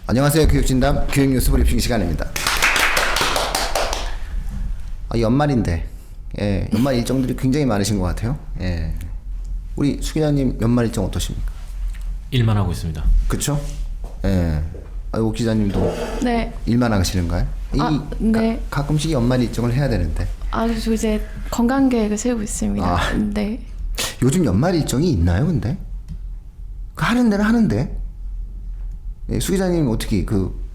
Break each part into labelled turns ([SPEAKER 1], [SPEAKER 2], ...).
[SPEAKER 1] 안녕하세요. 교육진담 교육뉴스 브리핑 시간입니다. 연말인데 연말 일정들이 굉장히 많으신 것 같아요. 우리 수 기자님 연말 일정 어떠십니까?
[SPEAKER 2] 일만 하고 있습니다. 그렇죠?
[SPEAKER 1] 오 기자님도
[SPEAKER 3] 네.
[SPEAKER 1] 일만 하시는가요?
[SPEAKER 3] 네.
[SPEAKER 1] 가끔씩 연말 일정을 해야 되는데.
[SPEAKER 3] 저 이제 건강 계획을 세우고 있습니다. 네.
[SPEAKER 1] 요즘 연말 일정이 있나요, 근데? 하는 데는 하는데. 수 기자님 어떻게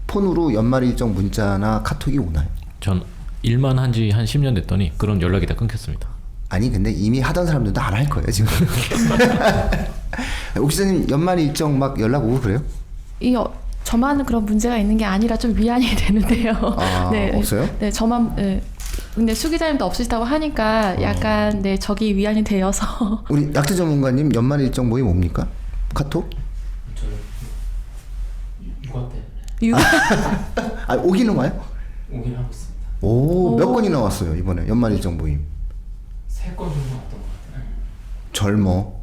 [SPEAKER 1] 폰으로 연말 일정 문자나 카톡이 오나요?
[SPEAKER 2] 전 일만 한 지 한 10년 됐더니 그런 연락이 다 끊겼습니다.
[SPEAKER 1] 아니 근데 이미 하던 사람들도 안 할 거예요 지금. 오 기자님 연말 일정 막 연락 오고 그래요?
[SPEAKER 3] 저만 그런 문제가 있는 게 아니라 좀 위안이 되는데요.
[SPEAKER 1] 네. 없어요?
[SPEAKER 3] 네, 저만. 네. 근데 수 기자님도 없으시다고 하니까 약간 저기 위안이 되어서.
[SPEAKER 1] 우리 약대 전문가님 연말 일정 모임 뭡니까? 카톡?
[SPEAKER 2] 저 육아 때문에.
[SPEAKER 1] 육아? 오기는 와요?
[SPEAKER 2] 오긴 하고 있습니다.
[SPEAKER 1] 몇 건이나 왔어요 이번에 연말 일정 모임?
[SPEAKER 2] 3건 정도 왔던 것 같아요.
[SPEAKER 1] 젊어.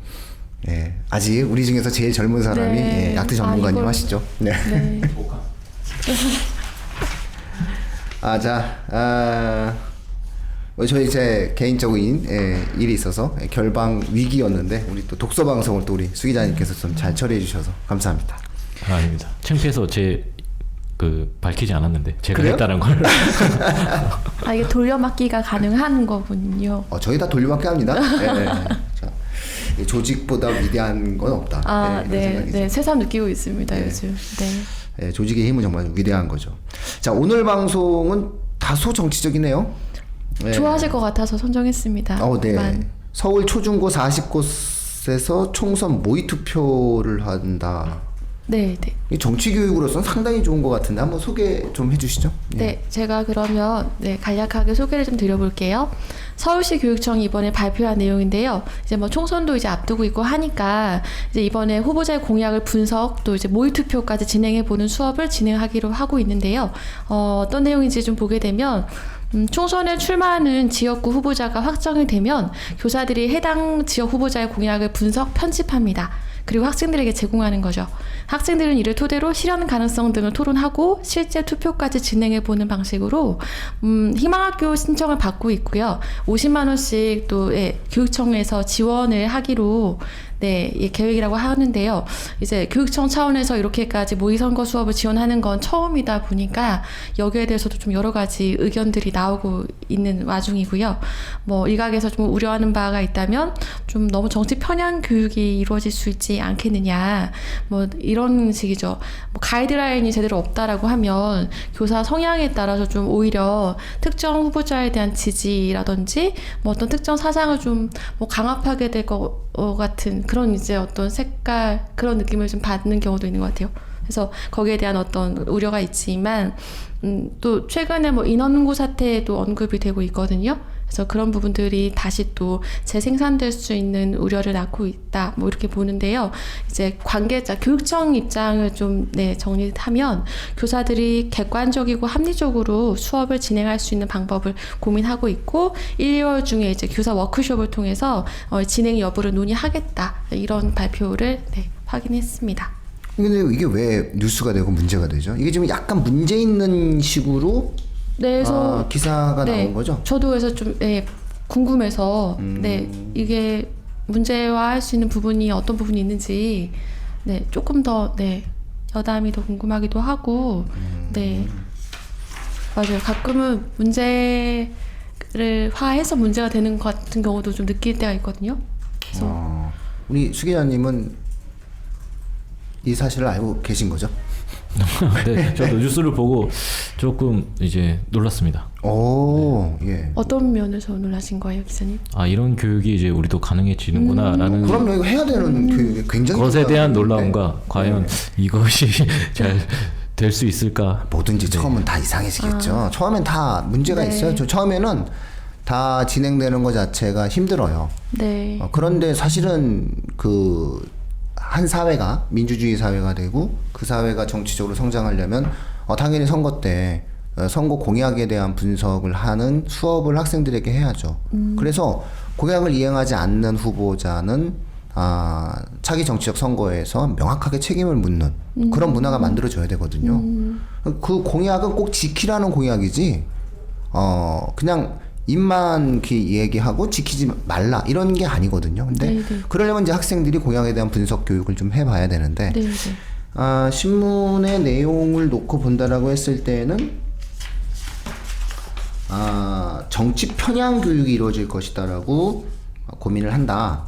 [SPEAKER 1] 아직 우리 중에서 제일 젊은 사람이
[SPEAKER 3] 네.
[SPEAKER 1] 약대 전문가님 하시죠. 네.
[SPEAKER 3] 네.
[SPEAKER 1] 저희 제 개인적인 일이 있어서 결방 위기였는데 우리 또 독서 방송을 또 우리 수 기자님께서 좀 잘 처리해 주셔서 감사합니다.
[SPEAKER 2] 아닙니다. 창피해서 밝히지 않았는데 제가
[SPEAKER 1] 그래요?
[SPEAKER 2] 했다는 걸.
[SPEAKER 3] 이게 돌려막기가 가능한 거군요.
[SPEAKER 1] 저희 다 돌려막기 합니다. 자, 조직보다 위대한 건 없다.
[SPEAKER 3] 네, 새삼 느끼고 있습니다 요즘. 네.
[SPEAKER 1] 조직의 힘은 정말 위대한 거죠. 자, 오늘 방송은 다소 정치적이네요.
[SPEAKER 3] 좋아하실 것 같아서 선정했습니다.
[SPEAKER 1] 네. 서울 초중고 40곳에서 총선 모의 투표를 한다.
[SPEAKER 3] 네.
[SPEAKER 1] 이 정치 교육으로서는 상당히 좋은 것 같은데 한번 소개 좀 해주시죠.
[SPEAKER 3] 네, 제가 그러면 간략하게 소개를 좀 드려볼게요. 서울시 교육청이 이번에 발표한 내용인데요. 이제 총선도 이제 앞두고 있고 하니까 이제 이번에 후보자의 공약을 분석 또 이제 모의 투표까지 진행해 보는 수업을 진행하기로 하고 있는데요. 어떤 내용인지 좀 보게 되면. 총선에 출마하는 지역구 후보자가 확정이 되면 교사들이 해당 지역 후보자의 공약을 분석, 편집합니다. 그리고 학생들에게 제공하는 거죠. 학생들은 이를 토대로 실현 가능성 등을 토론하고 실제 투표까지 진행해보는 방식으로 희망학교 신청을 받고 있고요. 50만 원씩 또 교육청에서 지원을 하기로 계획이라고 하는데요. 이제 교육청 차원에서 이렇게까지 모의선거 수업을 지원하는 건 처음이다 보니까 여기에 대해서도 좀 여러 가지 의견들이 나오고 있는 와중이고요. 일각에서 좀 우려하는 바가 있다면 좀 너무 정치 편향 교육이 이루어질 수 있지 않겠느냐. 이런 식이죠. 가이드라인이 제대로 없다라고 하면 교사 성향에 따라서 좀 오히려 특정 후보자에 대한 지지라든지 어떤 특정 사상을 좀 강압하게 될 것 같은 그런 이제 어떤 색깔 그런 느낌을 좀 받는 경우도 있는 것 같아요. 그래서 거기에 대한 어떤 우려가 있지만 또 최근에 인원고 사태도 언급이 되고 있거든요. 그래서 그런 부분들이 다시 또 재생산될 수 있는 우려를 낳고 있다. 이렇게 보는데요. 이제 관계자, 교육청 입장을 좀 정리하면 교사들이 객관적이고 합리적으로 수업을 진행할 수 있는 방법을 고민하고 있고 1, 2월 중에 이제 교사 워크숍을 통해서 진행 여부를 논의하겠다. 이런 발표를 확인했습니다.
[SPEAKER 1] 근데 이게 왜 뉴스가 되고 문제가 되죠? 이게 지금 약간 문제 있는 식으로 그래서 기사가 나온 거죠?
[SPEAKER 3] 저도 그래서 좀 궁금해서 이게 문제화할 수 있는 부분이 어떤 부분이 있는지 조금 더 여담이 더 궁금하기도 하고 맞아요. 가끔은 문제를 화해서 문제가 되는 것 같은 경우도 좀 느낄 때가 있거든요. 그래서
[SPEAKER 1] 우리 수 기자님은 이 사실을 알고 계신 거죠?
[SPEAKER 2] 네, 저도 뉴스를 보고 조금 이제 놀랐습니다.
[SPEAKER 1] 예.
[SPEAKER 3] 어떤 면에서 놀라신 거예요, 기자님?
[SPEAKER 2] 이런 교육이 이제 우리도 가능해지는구나라는.
[SPEAKER 1] 그럼요, 이거 해야 되는 교육이 굉장히.
[SPEAKER 2] 그것에 대한 놀라움과 과연 이것이 잘 될 수 있을까?
[SPEAKER 1] 뭐든지 처음은 다 이상해지겠죠. 처음엔 다 문제가 있어요. 처음에는 다 진행되는 것 자체가 힘들어요. 그런데 사실은 한 사회가 민주주의 사회가 되고 그 사회가 정치적으로 성장하려면 당연히 선거 때 선거 공약에 대한 분석을 하는 수업을 학생들에게 해야죠. 그래서 공약을 이행하지 않는 후보자는 차기 정치적 선거에서 명확하게 책임을 묻는 그런 문화가 만들어져야 되거든요. 그 공약은 꼭 지키라는 공약이지, 그냥 입만 이렇게 얘기하고 지키지 말라 이런 게 아니거든요. 근데
[SPEAKER 3] 네네.
[SPEAKER 1] 그러려면 이제 학생들이 공약에 대한 분석 교육을 좀 해봐야 되는데,
[SPEAKER 3] 네네.
[SPEAKER 1] 신문의 내용을 놓고 본다라고 했을 때는 정치 편향 교육이 이루어질 것이다라고 고민을 한다.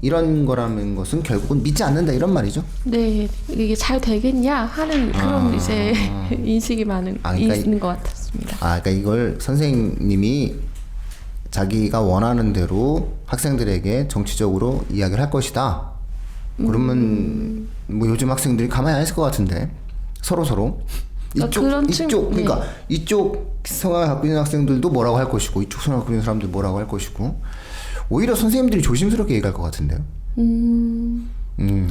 [SPEAKER 1] 이런 거라는 것은 결국은 믿지 않는다 이런 말이죠.
[SPEAKER 3] 네, 이게 잘 되겠냐 하는 그런 이제 인식이 그러니까 있는 것 같았습니다.
[SPEAKER 1] 그러니까 이걸 선생님이 자기가 원하는 대로 학생들에게 정치적으로 이야기를 할 것이다. 그러면 뭐 요즘 학생들이 가만히 안 있을 것 같은데 서로 그러니까 이쪽 성향을 갖고 있는 학생들도 뭐라고 할 것이고 이쪽 성향을 갖고 있는 사람들 뭐라고 할 것이고 오히려 선생님들이 조심스럽게 얘기할 것 같은데요.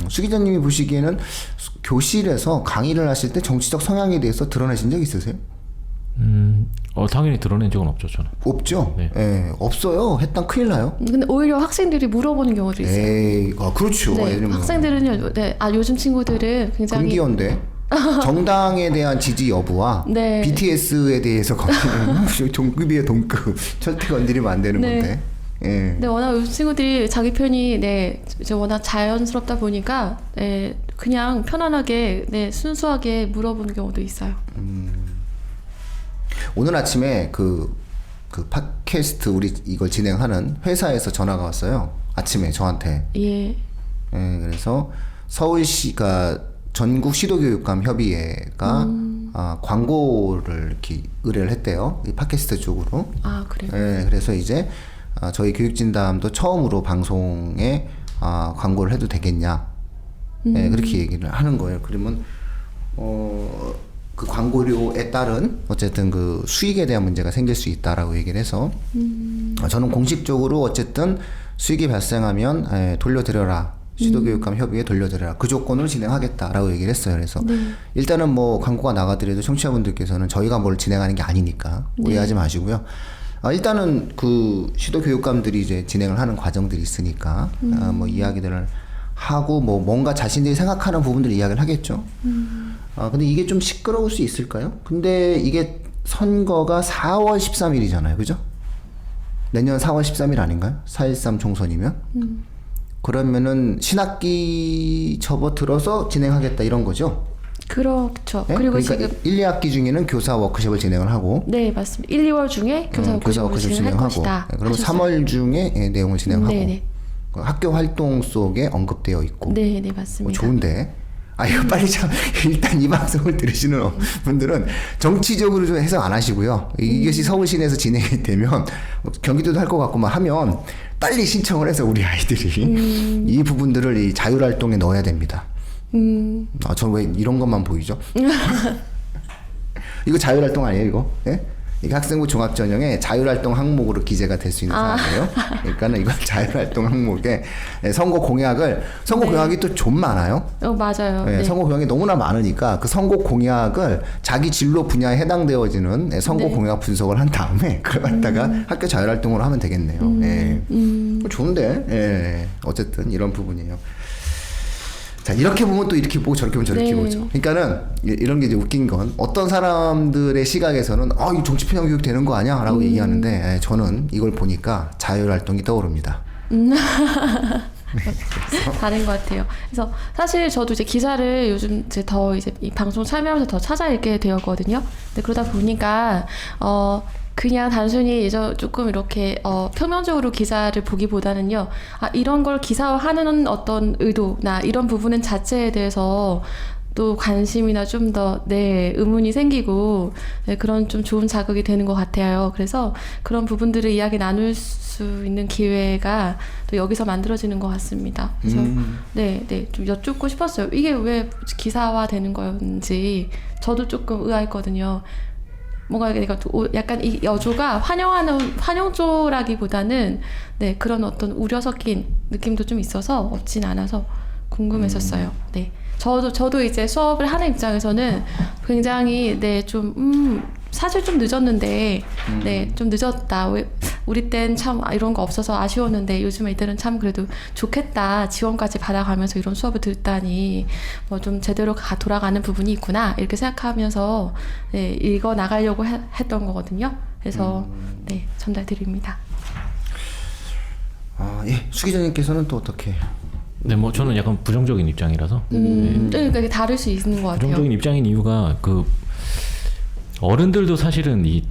[SPEAKER 1] 수 기자님이 보시기에는 교실에서 강의를 하실 때 정치적 성향에 대해서 드러내신 적 있으세요?
[SPEAKER 2] 당연히 드러낸 적은 없죠, 저는.
[SPEAKER 1] 없죠?
[SPEAKER 2] 네.
[SPEAKER 1] 예, 없어요. 했단 큰일 나요.
[SPEAKER 3] 근데 오히려 학생들이 물어보는 경우도 있어요.
[SPEAKER 1] 에이, 그렇죠.
[SPEAKER 3] 네, 학생들은요, 네, 요즘 친구들은 굉장히
[SPEAKER 1] 금기어인데 정당에 대한 지지 여부와
[SPEAKER 3] 네.
[SPEAKER 1] BTS에 대해서 건드리면 동급이에요, 동급. 절대 건드리면 안 되는
[SPEAKER 3] 네.
[SPEAKER 1] 건데. 예.
[SPEAKER 3] 네, 워낙 요즘 친구들이 자기 편이 이제 워낙 자연스럽다 보니까 그냥 편안하게 순수하게 물어보는 경우도 있어요.
[SPEAKER 1] 오늘 아침에 그 팟캐스트 우리 이걸 진행하는 회사에서 전화가 왔어요. 아침에 저한테.
[SPEAKER 3] 예.
[SPEAKER 1] 그래서 서울시가 전국 시도교육감 협의회가 광고를 이렇게 의뢰를 했대요. 이 팟캐스트 쪽으로.
[SPEAKER 3] 아, 그래요?
[SPEAKER 1] 그래서 이제 저희 교육진담도 처음으로 방송에 광고를 해도 되겠냐. 그렇게 얘기를 하는 거예요. 그러면 그 광고료에 따른 어쨌든 그 수익에 대한 문제가 생길 수 있다라고 얘기를 해서 저는 공식적으로 어쨌든 수익이 발생하면 돌려드려라. 시도교육감 협의회 돌려드려라. 그 조건으로 진행하겠다라고 얘기를 했어요. 그래서 일단은 뭐 광고가 나가더라도 청취자분들께서는 저희가 뭘 진행하는 게 아니니까 오해하지 마시고요. 일단은 그 시도교육감들이 이제 진행을 하는 과정들이 있으니까 뭐 이야기들을 하고 뭐 뭔가 자신들이 생각하는 부분들을 이야기를 하겠죠. 근데 이게 좀 시끄러울 수 있을까요? 근데 이게 선거가 4월 13일이잖아요. 그죠? 내년 4월 13일 아닌가요? 4.13 총선이면? 그러면은 신학기 접어들어서 진행하겠다 이런 거죠?
[SPEAKER 3] 그렇죠.
[SPEAKER 1] 네?
[SPEAKER 3] 그리고
[SPEAKER 1] 그러니까
[SPEAKER 3] 지금
[SPEAKER 1] 1, 2학기 중에는 교사 워크숍을 진행을 하고
[SPEAKER 3] 네, 맞습니다. 1, 2월 중에 교사 워크숍을 진행할 것이다.
[SPEAKER 1] 그러면 3월 중에 내용을 진행하고
[SPEAKER 3] 네네.
[SPEAKER 1] 그 학교 활동 속에 언급되어 있고
[SPEAKER 3] 네, 맞습니다.
[SPEAKER 1] 좋은데 이거 빨리 참 일단 이 방송을 들으시는 분들은 정치적으로 좀 해석 안 하시고요. 이것이 서울 시내에서 진행이 되면 경기도도 할 것 같고만 하면 빨리 신청을 해서 우리 아이들이 이 부분들을 이 자율활동에 넣어야 됩니다. 저는 왜 이런 것만 보이죠? 이거 자율활동 아니에요, 이거? 예? 이게 학생부 종합전형에 자율활동 항목으로 기재가 될 수 있는 사항이에요. 그러니까는 이건 자율활동 항목에 선거 공약이 또 좀 많아요.
[SPEAKER 3] 맞아요.
[SPEAKER 1] 네, 선거 공약이 너무나 많으니까 그 선거 공약을 자기 진로 분야에 해당되어지는 선거 공약 분석을 한 다음에 그걸 갖다가 학교 자율활동으로 하면 되겠네요. 좋은데, 어쨌든 이런 부분이에요. 자, 이렇게 보면 또 이렇게 보고 저렇게 보면 저렇게 보죠. 그러니까는 이런 게 이제 웃긴 건 어떤 사람들의 시각에서는 이거 정치 편향 교육 되는 거 아니야? 라고 얘기하는데 저는 이걸 보니까 자율활동이 떠오릅니다.
[SPEAKER 3] 다른 것 같아요. 그래서 사실 저도 이제 기사를 요즘 이제 더 이제 이 방송 참여하면서 더 찾아 읽게 되었거든요. 근데 그러다 보니까 그냥 단순히 조금 이렇게 표면적으로 기사를 보기보다는요, 이런 걸 기사화하는 어떤 의도나 이런 부분은 자체에 대해서 또 관심이나 좀 더 의문이 생기고 그런 좀 좋은 자극이 되는 것 같아요. 그래서 그런 부분들을 이야기 나눌 수 있는 기회가 또 여기서 만들어지는 것 같습니다. 그래서 좀 여쭙고 싶었어요. 이게 왜 기사화 되는 거였는지 저도 조금 의아했거든요. 뭔가 약간 이 여조가 환영조라기보다는 그런 어떤 우려 섞인 느낌도 좀 있어서 없진 않아서 궁금했었어요. 저도 이제 수업을 하는 입장에서는 굉장히 사실 좀 늦었는데 좀 늦었다. 우리 땐 참 이런 거 없어서 아쉬웠는데 요즘 애들은 참 그래도 좋겠다. 지원까지 받아가면서 이런 수업을 듣다니 뭐 좀 제대로 돌아가는 부분이 있구나 이렇게 생각하면서 네, 읽어 나가려고 했던 거거든요. 그래서 네, 전달드립니다.
[SPEAKER 1] 예. 수 기자님께서는 또 어떻게?
[SPEAKER 2] 네, 뭐 저는 약간 부정적인 입장이라서.
[SPEAKER 3] 네, 그러니까 다를 수 있는 것 같아요.
[SPEAKER 2] 부정적인 입장인 이유가 그 어른들도 사실은 이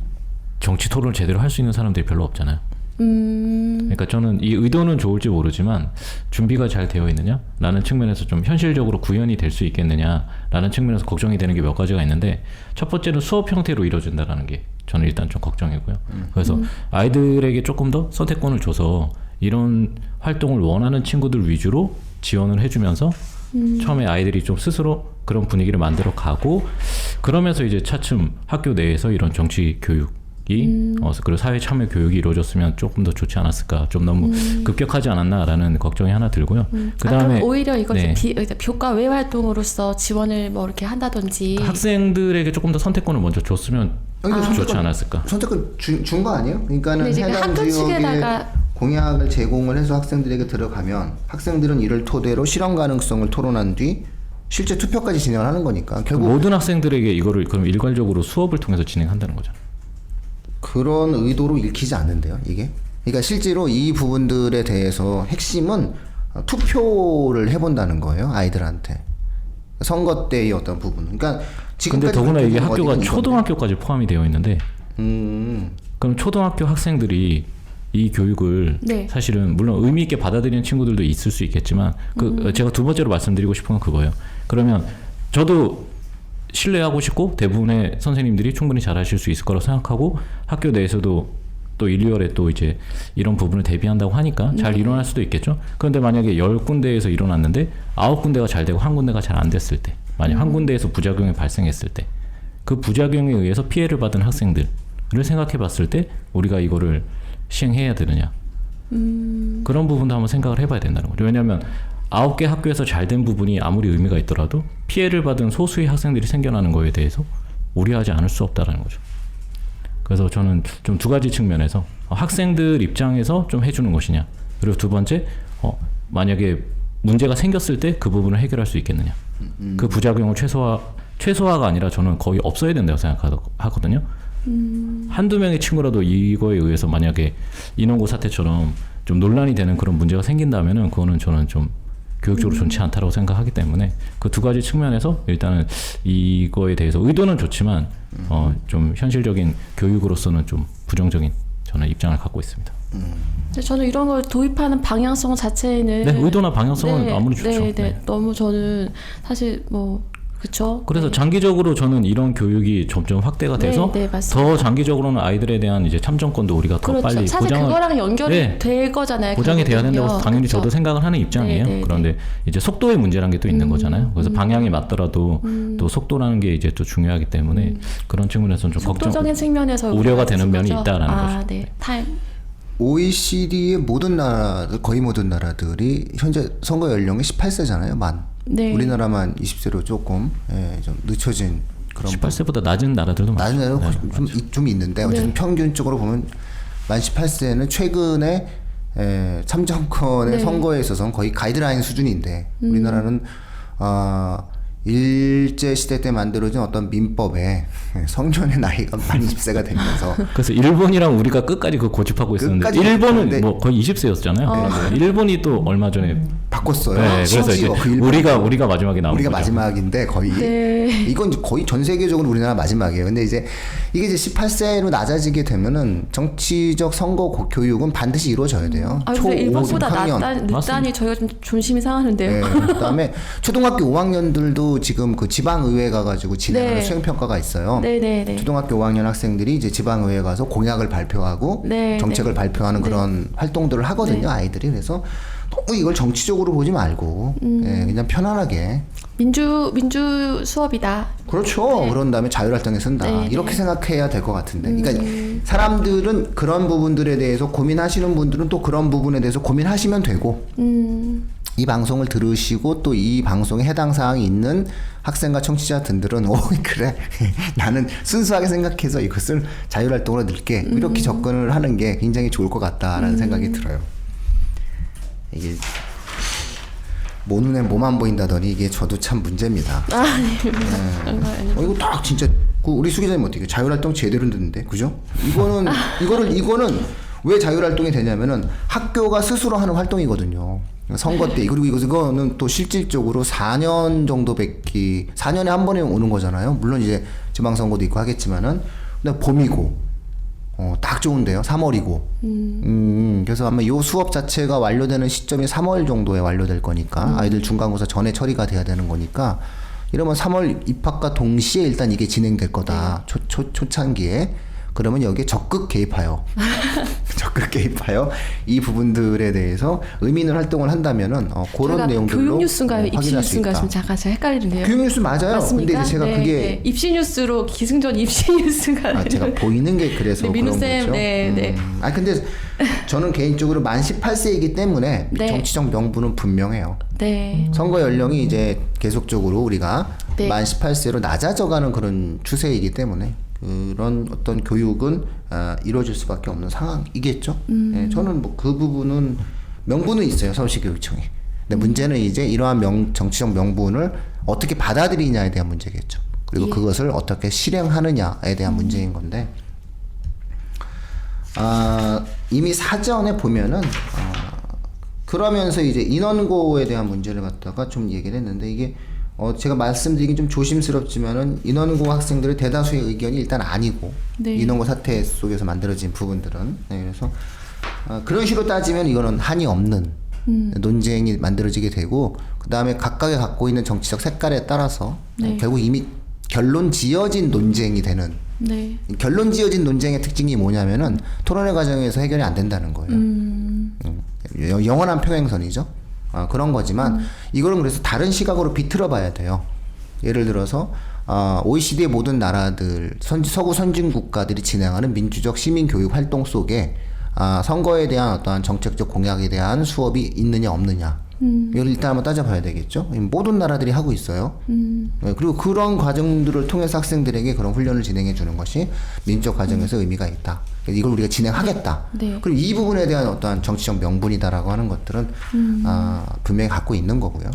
[SPEAKER 2] 정치 토론을 제대로 할 수 있는 사람들이 별로 없잖아요. 그러니까 저는 이 의도는 좋을지 모르지만 준비가 잘 되어 있느냐라는 측면에서 좀 현실적으로 구현이 될 수 있겠느냐라는 측면에서 걱정이 되는 게 몇 가지가 있는데, 첫 번째는 수업 형태로 이루어진다라는 게 저는 일단 좀 걱정이고요. 그래서 아이들에게 조금 더 선택권을 줘서 이런 활동을 원하는 친구들 위주로 지원을 해주면서 처음에 아이들이 좀 스스로 그런 분위기를 만들어 가고, 그러면서 이제 차츰 학교 내에서 이런 정치 교육이 그리고 사회 참여 교육이 이루어졌으면 조금 더 좋지 않았을까. 좀 너무 급격하지 않았나라는 걱정이 하나 들고요. 그다음에
[SPEAKER 3] 그럼 오히려 이걸
[SPEAKER 2] 네.
[SPEAKER 3] 교과 외 활동으로서 지원을 뭐 이렇게 한다든지
[SPEAKER 2] 학생들에게 조금 더 선택권을 먼저 줬으면 좋지 않았을까.
[SPEAKER 1] 선택권 준 거 아니에요? 그러니까는
[SPEAKER 3] 근데
[SPEAKER 1] 해당
[SPEAKER 3] 학교
[SPEAKER 1] 지역에
[SPEAKER 3] 측에다가
[SPEAKER 1] 공약을 제공을 해서 학생들에게 들어가면 학생들은 이를 토대로 실현 가능성을 토론한 뒤 실제 투표까지 진행을 하는 거니까 결국
[SPEAKER 2] 모든 학생들에게 이거를 그럼 일괄적으로 수업을 통해서 진행한다는 거죠.
[SPEAKER 1] 그런 의도로 읽히지 않는데요, 이게. 그러니까 실제로 이 부분들에 대해서 핵심은 투표를 해본다는 거예요, 아이들한테. 선거 때의 어떤 부분. 그러니까
[SPEAKER 2] 근데
[SPEAKER 1] 지금까지
[SPEAKER 2] 더구나 이게
[SPEAKER 1] 어디든
[SPEAKER 2] 학교가
[SPEAKER 1] 있건데.
[SPEAKER 2] 초등학교까지 포함이 되어 있는데, 그럼 초등학교 학생들이 이 교육을
[SPEAKER 3] 네.
[SPEAKER 2] 사실은 물론 의미 있게 받아들이는 친구들도 있을 수 있겠지만 제가 두 번째로 말씀드리고 싶은 건 그거예요. 그러면 저도 신뢰하고 싶고 대부분의 선생님들이 충분히 잘하실 수 있을 거라고 생각하고 학교 내에서도 또 1, 2월에 또 이제 이런 부분을 대비한다고 하니까 잘 일어날 수도 있겠죠. 그런데 만약에 10군데에서 일어났는데 9군데가 잘 되고 한 군데가 잘 안 됐을 때, 만약 한 군데에서 부작용이 발생했을 때, 그 부작용에 의해서 피해를 받은 학생들을 생각해 봤을 때 우리가 이거를 시행해야 되느냐, 그런 부분도 한번 생각을 해봐야 된다는 거죠. 왜냐하면 9개 학교에서 잘 된 부분이 아무리 의미가 있더라도 피해를 받은 소수의 학생들이 생겨나는 거에 대해서 우려하지 않을 수 없다는 거죠. 그래서 저는 좀 두 가지 측면에서 학생들 입장에서 좀 해주는 것이냐, 그리고 두 번째 만약에 문제가 생겼을 때 그 부분을 해결할 수 있겠느냐, 그 부작용을 최소화가 아니라 저는 거의 없어야 된다고 생각하거든요. 한두 명의 친구라도 이거에 의해서 만약에 인원고 사태처럼 좀 논란이 되는 그런 문제가 생긴다면은 그거는 저는 좀 교육적으로 좋지 않다고 생각하기 때문에 그 두 가지 측면에서 일단은 이거에 대해서 의도는 좋지만 좀 현실적인 교육으로서는 좀 부정적인 저는 입장을 갖고 있습니다.
[SPEAKER 3] 근데 저는 이런 걸 도입하는 방향성 자체는
[SPEAKER 2] 네, 의도나 방향성은 아무리 좋죠. 네.
[SPEAKER 3] 너무 저는 사실 뭐 그렇죠.
[SPEAKER 2] 그래서 장기적으로 저는 이런 교육이 점점 확대가 돼서 더 장기적으로는 아이들에 대한 이제 참정권도 우리가 더
[SPEAKER 3] 그렇죠.
[SPEAKER 2] 빨리
[SPEAKER 3] 사실
[SPEAKER 2] 보장을,
[SPEAKER 3] 그거랑 연결이 될 거잖아요.
[SPEAKER 2] 보장이 돼야 된다고 당연히
[SPEAKER 3] 그렇죠.
[SPEAKER 2] 저도 생각을 하는 입장이에요. 그런데 이제 속도의 문제라는 게 또 있는 거잖아요. 그래서 방향이 맞더라도 또 속도라는 게 이제 또 중요하기 때문에 그런 측면에서는 좀
[SPEAKER 3] 속도적인 측면에서
[SPEAKER 2] 우려가 되는 면이
[SPEAKER 3] 거죠?
[SPEAKER 2] 있다라는 거죠.
[SPEAKER 3] 네. 타임.
[SPEAKER 1] OECD의 모든 나라들, 거의 모든 나라들이 현재 선거 연령이 18세잖아요, 만.
[SPEAKER 3] 네.
[SPEAKER 1] 우리나라만 20세로 조금 좀 늦춰진 그런
[SPEAKER 2] 18세보다 낮은 나라들도
[SPEAKER 1] 낮은
[SPEAKER 2] 많죠.
[SPEAKER 1] 나라도 좀 있는데 어쨌든 평균적으로 보면 만 18세는 최근에 참정권의 선거에 있어서는 거의 가이드라인 수준인데 우리나라는 일제 시대 때 만들어진 어떤 민법에 성년의 나이가 만 20세가 되면서
[SPEAKER 2] 그래서 일본이랑 우리가 끝까지 그 고집하고 있었는데
[SPEAKER 1] 끝까지
[SPEAKER 2] 일본은 뭐 거의 20세였잖아요. 일본이 또 얼마 전에
[SPEAKER 1] 바꿨어요.
[SPEAKER 2] 네, 그래서 이제 우리가 마지막에 나온
[SPEAKER 1] 우리가
[SPEAKER 2] 거죠.
[SPEAKER 1] 마지막인데 거의 이건 이제 거의 전 세계적으로 우리나라 마지막이에요. 근데 이제 이게 이제 18세로 낮아지게 되면은 정치적 선거 교육은 반드시 이루어져야 돼요.
[SPEAKER 3] 초 5, 일본보다 늦다니 저희가 좀 존심이 상하는데요.
[SPEAKER 1] 네, 그다음에 초등학교 5학년들도 지금 그 지방의회 가가지고 진행하는 수행평가가 있어요.
[SPEAKER 3] 네네네.
[SPEAKER 1] 초등학교 5학년 학생들이 이제 지방의회 가서 공약을 발표하고 정책을 발표하는 그런 활동들을 하거든요, 아이들이. 그래서 너무 이걸 정치적으로 보지 말고 그냥 편안하게
[SPEAKER 3] 민주 수업이다.
[SPEAKER 1] 그렇죠. 그런 다음에 자율활동에 쓴다. 이렇게 생각해야 될 것 같은데. 그러니까 사람들은 그런 부분들에 대해서 고민하시는 분들은 또 그런 부분에 대해서 고민하시면 되고 이 방송을 들으시고 또 이 방송에 해당 사항이 있는 학생과 청취자분들은 그래 나는 순수하게 생각해서 이것을 자율활동으로 넣을게 이렇게 접근을 하는 게 굉장히 좋을 것 같다라는 생각이 들어요. 이게 뭐 눈에 뭐만 보인다더니 이게 저도 참 문제입니다. 이거 딱 진짜 우리 수 기자님 어떻게 자율활동 제대로 듣는데 그죠? 이거는 왜 자율활동이 되냐면은 학교가 스스로 하는 활동이거든요. 선거 때 그리고 이거는 또 실질적으로 4년 정도밖에 4년에 한 번에 오는 거잖아요. 물론 이제 지방선거도 있고 하겠지만은 근데 봄이고 딱 좋은데요. 3월이고. 그래서 아마 요 수업 자체가 완료되는 시점이 3월 정도에 완료될 거니까 아이들 중간고사 전에 처리가 돼야 되는 거니까 이러면 3월 입학과 동시에 일단 이게 진행될 거다. 초창기에. 그러면 여기에 적극 개입하여 이 부분들에 대해서 의미 있는 활동을 한다면은 그런 내용들로
[SPEAKER 3] 교육 뉴스인가요? 입시
[SPEAKER 1] 확인할 수
[SPEAKER 3] 뉴스인가요?
[SPEAKER 1] 있다.
[SPEAKER 3] 지금 잠깐 제가 헷갈리는데요.
[SPEAKER 1] 교육 뉴스 맞아요.
[SPEAKER 3] 맞습니까?
[SPEAKER 1] 근데 이제 제가 그게
[SPEAKER 3] 입시 뉴스로 기승전 입시 뉴스가
[SPEAKER 1] 제가 보이는 게 그래서 그런 거죠.
[SPEAKER 3] 네.
[SPEAKER 1] 근데 저는 개인적으로 만 18세이기 때문에
[SPEAKER 3] 네.
[SPEAKER 1] 정치적 명분은 분명해요.
[SPEAKER 3] 네.
[SPEAKER 1] 선거 연령이 이제 계속적으로 우리가
[SPEAKER 3] 네.
[SPEAKER 1] 만 18세로 낮아져가는 그런 추세이기 때문에 그런 어떤 교육은 이루어질 수밖에 없는 상황이겠죠. 예, 저는 뭐 그 부분은 명분은 있어요. 서울시 교육청이. 근데 문제는 이제 이러한 정치적 명분을 어떻게 받아들이냐에 대한 문제겠죠. 그리고 그것을 어떻게 실행하느냐에 대한 문제인 건데 이미 사전에 보면은 그러면서 이제 인원고에 대한 문제를 갖다가 좀 얘기를 했는데 이게 제가 말씀드리긴 좀 조심스럽지만은 인원고 학생들의 대다수의 의견이 일단 아니고
[SPEAKER 3] 네.
[SPEAKER 1] 인원고 사태 속에서 만들어진 부분들은 그래서 그런 식으로 따지면 이거는 한이 없는 논쟁이 만들어지게 되고 그 다음에 각각의 갖고 있는 정치적 색깔에 따라서 결국 이미 결론 지어진 논쟁이 되는 결론 지어진 논쟁의 특징이 뭐냐면은 토론회 과정에서 해결이 안 된다는 거예요. 영원한 평행선이죠. 그런 거지만 이거는 그래서 다른 시각으로 비틀어 봐야 돼요. 예를 들어서 OECD의 모든 나라들 서구 선진 국가들이 진행하는 민주적 시민 교육 활동 속에 선거에 대한 어떠한 정책적 공약에 대한 수업이 있느냐 없느냐 이걸 일단 한번 따져봐야 되겠죠. 모든 나라들이 하고 있어요. 그리고 그런 과정들을 통해서 학생들에게 그런 훈련을 진행해 주는 것이 민주적 과정에서 의미가 있다. 이걸 우리가 진행하겠다. 그리고 이 부분에 대한 어떠한 정치적 명분이다라고 하는 것들은 분명히 갖고 있는 거고요.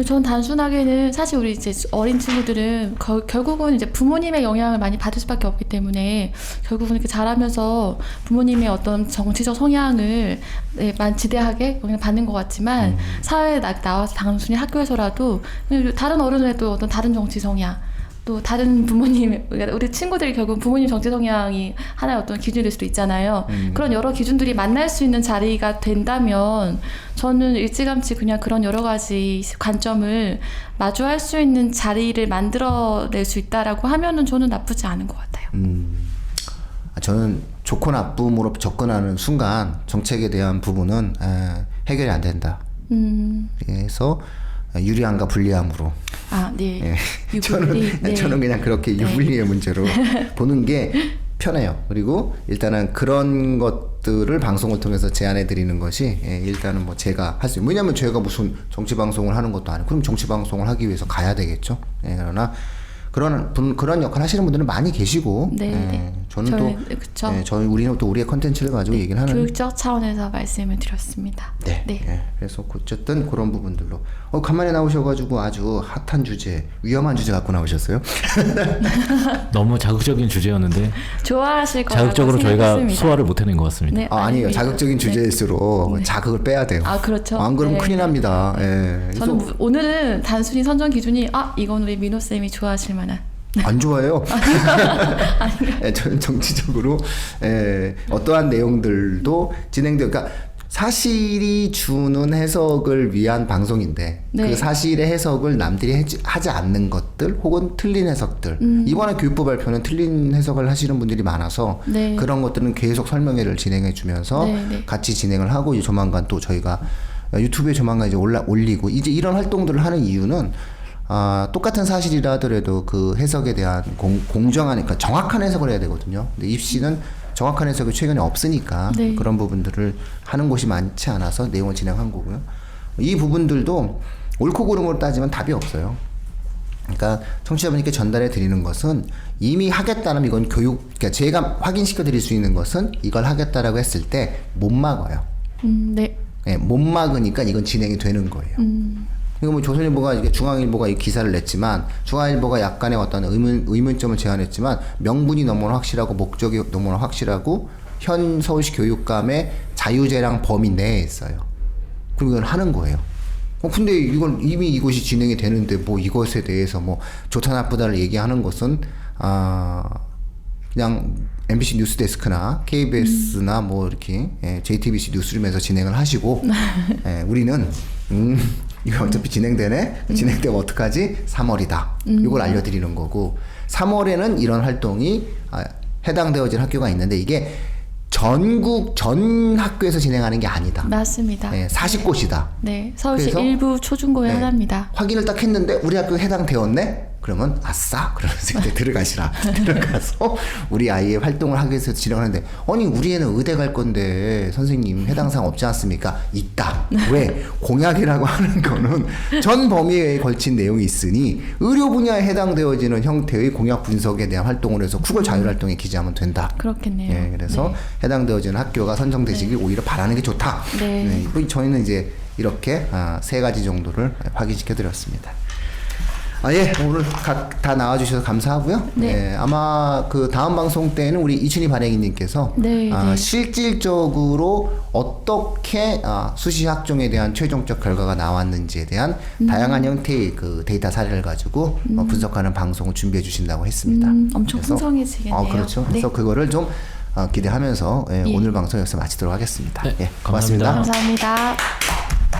[SPEAKER 3] 전 단순하게는 사실 우리 이제 어린 친구들은 결국은 이제 부모님의 영향을 많이 받을 수밖에 없기 때문에 결국은 이렇게 자라면서 부모님의 어떤 정치적 성향을 지대하게 받는 것 같지만 사회에 나와서 단순히 학교에서라도 다른 어른들도 어떤 다른 정치 성향 또 다른 부모님, 우리 친구들이 결국 부모님 정치 성향이 하나의 어떤 기준이 될 수도 있잖아요. 그런 여러 기준들이 만날 수 있는 자리가 된다면 저는 일찌감치 그냥 그런 여러 가지 관점을 마주할 수 있는 자리를 만들어낼 수 있다라고 하면은 저는 나쁘지 않은 것 같아요.
[SPEAKER 1] 저는 좋고 나쁨으로 접근하는 순간 정책에 대한 부분은 해결이 안 된다. 그래서 유리함과 불리함으로.
[SPEAKER 3] 네.
[SPEAKER 1] 저는 그냥 그렇게 유불리의 문제로 보는 게 편해요. 그리고 일단은 그런 것들을 방송을 통해서 제안해 드리는 것이 일단은 뭐 제가 할 수, 왜냐면 제가 무슨 정치 방송을 하는 것도 아니고 그럼 정치 방송을 하기 위해서 가야 되겠죠. 그러나 그런 역할 하시는 분들은 많이 계시고, 우리는 또 우리의 컨텐츠를 가지고 얘기를 하는
[SPEAKER 3] 교육적 차원에서 말씀을 드렸습니다.
[SPEAKER 1] 그래서 어쨌든 그런 부분들로 간만에 나오셔가지고 아주 핫한 주제, 위험한 주제 갖고 나오셨어요.
[SPEAKER 2] 너무 자극적인 주제였는데
[SPEAKER 3] 좋아하실 거라고
[SPEAKER 2] 자극적으로 저희가
[SPEAKER 3] 생각했습니다.
[SPEAKER 2] 소화를 못해낸 것 같습니다.
[SPEAKER 1] 아니에요. 자극적인 주제일수록 자극을 빼야 돼요.
[SPEAKER 3] 그렇죠.
[SPEAKER 1] 안 그러면 큰일 납니다.
[SPEAKER 3] 저는 오늘은 단순히 선정 기준이 이건 우리 민호 쌤이 좋아하실 만한.
[SPEAKER 1] 안 좋아해요. 저는 정치적으로 어떠한 내용들도 진행돼요. 그러니까 사실이 주는 해석을 위한 방송인데 그 사실의 해석을 남들이 하지 않는 것들 혹은 틀린 해석들 이번에 교육부 발표는 틀린 해석을 하시는 분들이 많아서 그런 것들은 계속 설명회를 진행해 주면서 같이 진행을 하고 이제 조만간 또 저희가 유튜브에 조만간 이제 올리고 이제 이런 활동들을 하는 이유는 똑같은 사실이라 하더라도 그 해석에 대한 공정한, 그러니까 정확한 해석을 해야 되거든요. 근데 입시는 정확한 해석이 최근에 없으니까 그런 부분들을 하는 곳이 많지 않아서 내용을 진행한 거고요. 이 부분들도 옳고 그른 걸 따지면 답이 없어요. 그러니까 청취자분께 전달해 드리는 것은 이미 하겠다는 이건 교육, 그러니까 제가 확인시켜 드릴 수 있는 것은 이걸 하겠다라고 했을 때 못 막아요.
[SPEAKER 3] 네.
[SPEAKER 1] 네, 못 막으니까 이건 진행이 되는 거예요. 이거 뭐 조선일보가 이게 중앙일보가 이 기사를 냈지만 중앙일보가 약간의 어떤 의문점을 제안했지만 명분이 너무나 확실하고 목적이 너무나 확실하고 현 서울시 교육감의 자유재량 범위 내에 있어요. 그럼 이건 하는 거예요. 근데 이건 이미 이것이 진행이 되는데 뭐 이것에 대해서 뭐 좋다 나쁘다를 얘기하는 것은 그냥 MBC 뉴스데스크나 KBS나 뭐 이렇게 JTBC 뉴스룸에서 진행을 하시고 우리는 이거 어차피 진행되네. 진행되면 어떡하지? 3월이다. 이걸 알려드리는 거고 3월에는 이런 활동이 해당되어진 학교가 있는데 이게 전국 전 학교에서 진행하는 게 아니다.
[SPEAKER 3] 맞습니다.
[SPEAKER 1] 40곳이다.
[SPEAKER 3] 네, 서울시 일부 초중고에 하나입니다.
[SPEAKER 1] 확인을 딱 했는데 우리 학교에 해당되었네? 그러면 아싸! 그러면서 이제 들어가시라. 들어가서 우리 아이의 활동을 하기 위해서 진행하는데 아니 우리 애는 의대 갈 건데 선생님 해당 사항 없지 않습니까? 있다. 왜? 공약이라고 하는 거는 전 범위에 걸친 내용이 있으니 의료 분야에 해당되어지는 형태의 공약 분석에 대한 활동을 해서 국어 자율활동에 기재하면 된다.
[SPEAKER 3] 그렇겠네요.
[SPEAKER 1] 네, 그래서 해당되어지는 학교가 선정되시길 오히려 바라는 게 좋다.
[SPEAKER 3] 네.
[SPEAKER 1] 저희는 이제 이렇게 3가지 정도를 확인시켜 드렸습니다. 예, 오늘 각 다 나와주셔서 감사하고요.
[SPEAKER 3] 네.
[SPEAKER 1] 아마 그 다음 방송 때는 우리 이춘희 발행인님께서
[SPEAKER 3] 네, 네.
[SPEAKER 1] 실질적으로 어떻게 수시 학종에 대한 최종적 결과가 나왔는지에 대한 다양한 형태의 그 데이터 사례를 가지고 분석하는 방송을 준비해 주신다고 했습니다.
[SPEAKER 3] 엄청
[SPEAKER 1] 그래서,
[SPEAKER 3] 풍성해지겠네요.
[SPEAKER 1] 그렇죠.
[SPEAKER 3] 네.
[SPEAKER 1] 그래서 그거를 좀 기대하면서
[SPEAKER 3] 예.
[SPEAKER 1] 오늘 방송 여기서 마치도록 하겠습니다.
[SPEAKER 2] 네,
[SPEAKER 1] 고맙습니다.
[SPEAKER 3] 감사합니다.